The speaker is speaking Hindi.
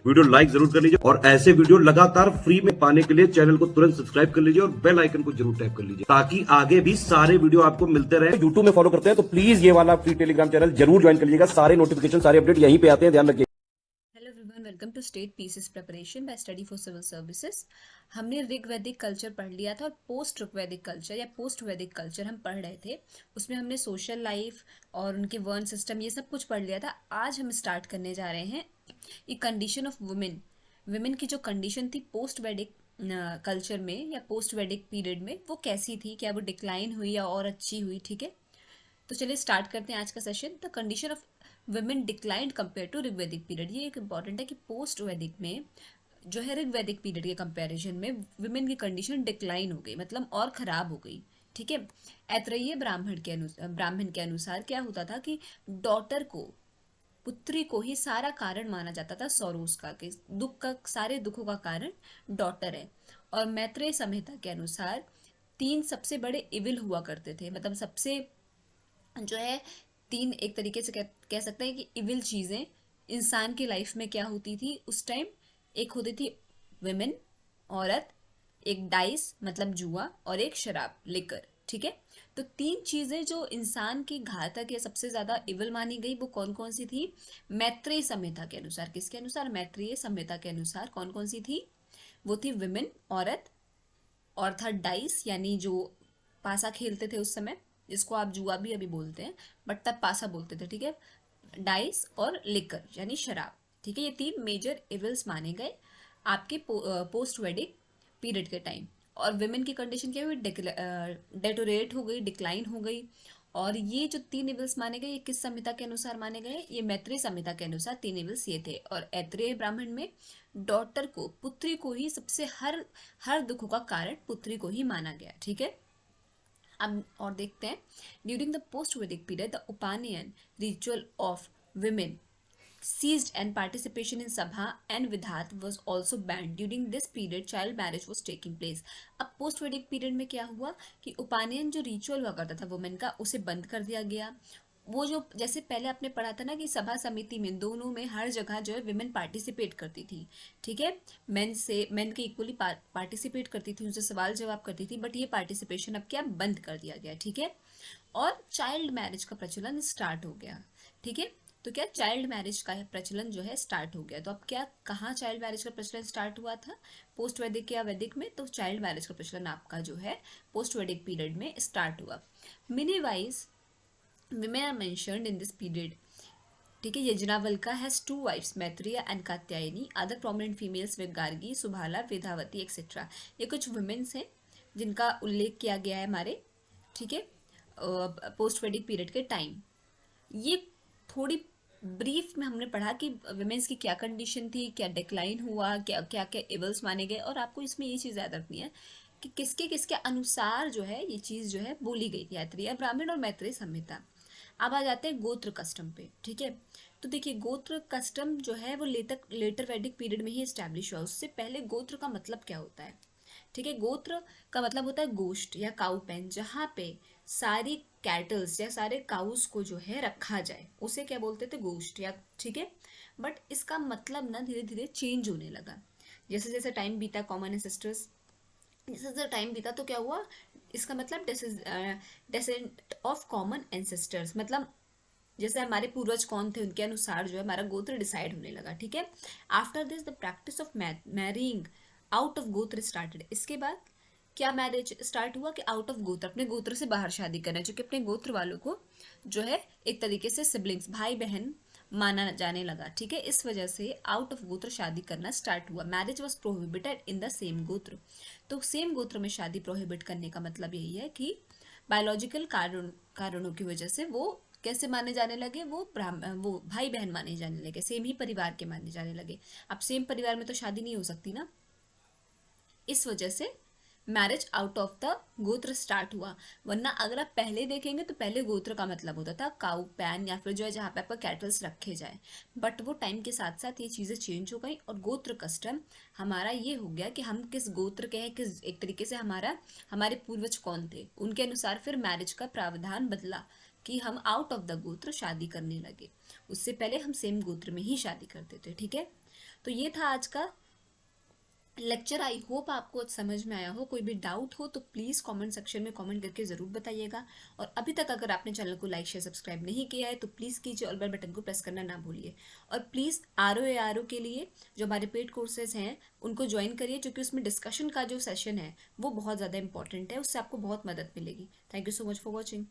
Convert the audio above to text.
वीडियो लाइक जरूर कर लीजिए और ऐसे वीडियो लगातार फ्री में पाने के लिए चैनल को तुरंत सब्सक्राइब कर लीजिए और बेल आइकन को जरूर टैप कर लीजिए ताकि आगे भी सारे वीडियो आपको मिलते रहे। यूट्यूब में फॉलो करते हैं तो प्लीज ये वाला फ्री टेलीग्राम चैनल जरूर ज्वाइन कर लीजिएगा। सारे नोटिफिकेशन सारे अपडेट यहीं पे आते हैं, ध्यान रखिए। Hello everyone, welcome to state PCS preparation by study for civil services. हमने ऋग वैदिक कल्चर पढ़ लिया था और पोस्ट ऋग वैदिक कल्चर या पोस्ट वैदिक कल्चर हम पढ़ रहे थे। उसमें हमने सोशल लाइफ और उनके वर्ण सिस्टम ये सब कुछ पढ़ लिया था। आज हम स्टार्ट करने जा रहे हैं ये कंडीशन ऑफ वुमेन। वुमेन की जो कंडीशन थी पोस्ट वैदिक कल्चर में या पोस्ट वैदिक पीरियड में, वो कैसी थी, क्या वो डिक्लाइन हुई या और अच्छी हुई। ठीक है, तो चलिए स्टार्ट करते हैं आज का session. The condition of women declined compare to Rigvedic period. ये एक इंपॉर्टेंट है कि पोस्ट वैदिक में जो है ऋग्वैदिक पीरियड के कंपैरिजन में वुमेन की कंडीशन डिक्लाइन हो गई, मतलब और खराब हो गई। ठीक है, ऐतरेय ब्राह्मण के अनुसार क्या होता था कि डॉटर को, पुत्री को ही सारा कारण माना जाता था सौरोस का, कि दुख का, सारे दुखों का कारण डॉटर है। और मैत्रेय संहिता के अनुसार 3 सबसे बड़े इविल हुआ करते थे, मतलब सबसे जो है 3 एक तरीके से कह सकते हैं कि इविल चीजें इंसान की लाइफ में क्या होती थी उस टाइम। एक होती थी विमेन, औरत, एक डाइस मतलब जुआ, और एक शराब लिकर। ठीक है, तो 3 चीजें जो इंसान की घातक या सबसे ज्यादा इविल मानी गई वो कौन कौन सी थी। मैत्रेय संहिता के अनुसार, किसके अनुसार, मैत्रेय संहिता के अनुसार कौन कौन सी थी, वो थी विमेन, औरत, और था डाइस यानी जो पासा खेलते थे उस समय, जिसको आप जुआ भी अभी बोलते हैं बट तब पासा बोलते थे। ठीक है, डाइस और लिकर यानी शराब। ठीक है, ये 3 मेजर इविल्स माने गए आपके पोस्ट वेडिक पीरियड के टाइम। और विमेन की कंडीशन क्या हुई, डेटोरेट हो गई, डिक्लाइन हो गई। और ये जो 3 इविल्स माने गए ये किस संहिता के अनुसार माने गए, ये मैत्रेय संहिता के अनुसार 3 इविल्स ये थे। और ऐतरेय ब्राह्मण में डॉटर को, पुत्री को ही सबसे हर दुखों का कारण पुत्री को ही माना गया। ठीक है, अब और देखते हैं। During the post Vedic period the upanayana ritual of women ceased and participation in sabha and vidhat was also banned. During this period child marriage was taking place. अब पोस्ट वैदिक पीरियड में क्या हुआ कि उपानयन जो रिचुअल हुआ करता था वुमेन का, उसे बंद कर दिया गया। वो जो जैसे पहले आपने पढ़ा था ना कि सभा समिति में दोनों में हर जगह जो है विमेन पार्टिसिपेट करती थी। ठीक है, मेन के इक्वली पार्टिसिपेट करती थी, उनसे सवाल जवाब करती थी, बट ये पार्टिसिपेशन अब क्या बंद कर दिया गया। ठीक है, और चाइल्ड मैरिज का प्रचलन स्टार्ट हो गया। ठीक है, तो क्या चाइल्ड मैरिज का प्रचलन जो है स्टार्ट हो गया। तो अब क्या, कहाँ चाइल्ड मैरिज का प्रचलन स्टार्ट हुआ था, पोस्ट वैदिक या वैदिक में, तो चाइल्ड मैरिज का प्रचलन आपका जो है पोस्ट वैदिक पीरियड में स्टार्ट हुआ। Many wise women are mentioned in this period. ठीक है, Yajnavalkya has 2 wives, Maitreyi and Katyayani. Other prominent females were Gargi, Subhala, Vedavati etcetera. ये कुछ वुमेन्स हैं जिनका उल्लेख किया गया है हमारे, ठीक है, पोस्ट वैदिक पीरियड के टाइम। ये थोड़ी ब्रीफ में हमने पढ़ा कि वुमेन्स की क्या कंडीशन थी, क्या डिक्लाइन हुआ, क्या क्या क्या इवल्स माने गए। और आपको इसमें ये चीज़ याद रखनी है कि किसके किसके अनुसार जो है ये चीज़ जो है बोली गई थी, ऐतरेय ब्राह्मण और मैत्रेय संहिता। अब आ जाते हैं गोत्र कस्टम पे। ठीक है, तो देखिए गोत्र कस्टम जो है वो लेटर वैदिक पीरियड में ही स्टैब्लिश हुआ। उससे पहले गोत्र का मतलब क्या होता है। ठीक है, गोत्र का मतलब होता है गोष्ठ या काउ पेन, जहाँ पे सारी कैटल्स या सारे काउस को जो है रखा जाए, उसे क्या बोलते थे, गोष्ठ या। ठीक है, बट इसका मतलब ना धीरे धीरे चेंज होने लगा जैसे जैसे टाइम बीता, कॉमन एंसेस्टर्स जैसे जैसे टाइम बीता तो क्या हुआ, इसका मतलब डेसेंट ऑफ कॉमन एंसेस्टर्स, मतलब जैसे हमारे पूर्वज कौन थे उनके अनुसार जो है हमारा गोत्र डिसाइड होने लगा। ठीक है, after this the practice of marrying out of गोत्र स्टार्टेड। इसके बाद क्या मैरिज स्टार्ट हुआ कि आउट ऑफ गोत्र, अपने गोत्र से बाहर शादी करना, जो कि अपने गोत्र वालों को जो है एक तरीके से सिबलिंग्स, भाई बहन माना जाने लगा। ठीक है, इस वजह से आउट ऑफ गोत्र शादी करना स्टार्ट हुआ। Marriage was prohibited in the same गोत्र। तो सेम गोत्र में शादी प्रोहिबिट करने का मतलब यही है कि बायोलॉजिकल कारणों की वजह से वो कैसे माने जाने लगे, वो भाई बहन माने जाने लगे, सेम ही परिवार के माने जाने लगे। अब सेम परिवार में तो शादी नहीं हो सकती ना, इस वजह से मैरिज आउट ऑफ द गोत्र स्टार्ट हुआ। वरना अगर आप पहले देखेंगे तो पहले गोत्र का मतलब होता था काउ पैन या फिर जो है जहाँ पे आपका कैटल्स रखे जाए। बट वो टाइम के साथ साथ ये चीज़ें चेंज हो गई और गोत्र कस्टम हमारा ये हो गया कि हम किस गोत्र के हैं, किस एक तरीके से हमारे पूर्वज कौन थे उनके अनुसार फिर मैरिज का प्रावधान बदला कि हम आउट ऑफ द गोत्र शादी करने लगे। उससे पहले हम सेम गोत्र में ही शादी करते थे। ठीक है, तो ये था आज का लेक्चर। आई होप आपको समझ में आया हो। कोई भी डाउट हो तो प्लीज़ कमेंट सेक्शन में कमेंट करके ज़रूर बताइएगा। और अभी तक अगर आपने चैनल को लाइक शेयर सब्सक्राइब नहीं किया है तो प्लीज़ कीजिए और बेल बटन को प्रेस करना ना भूलिए। और प्लीज़ आर ओ के लिए जो हमारे पेड कोर्सेज हैं उनको ज्वाइन करिए, क्योंकि उसमें डिस्कशन का जो सेशन है वो बहुत ज़्यादा इंपॉर्टेंट है, उससे आपको बहुत मदद मिलेगी। Thank you so much for watching.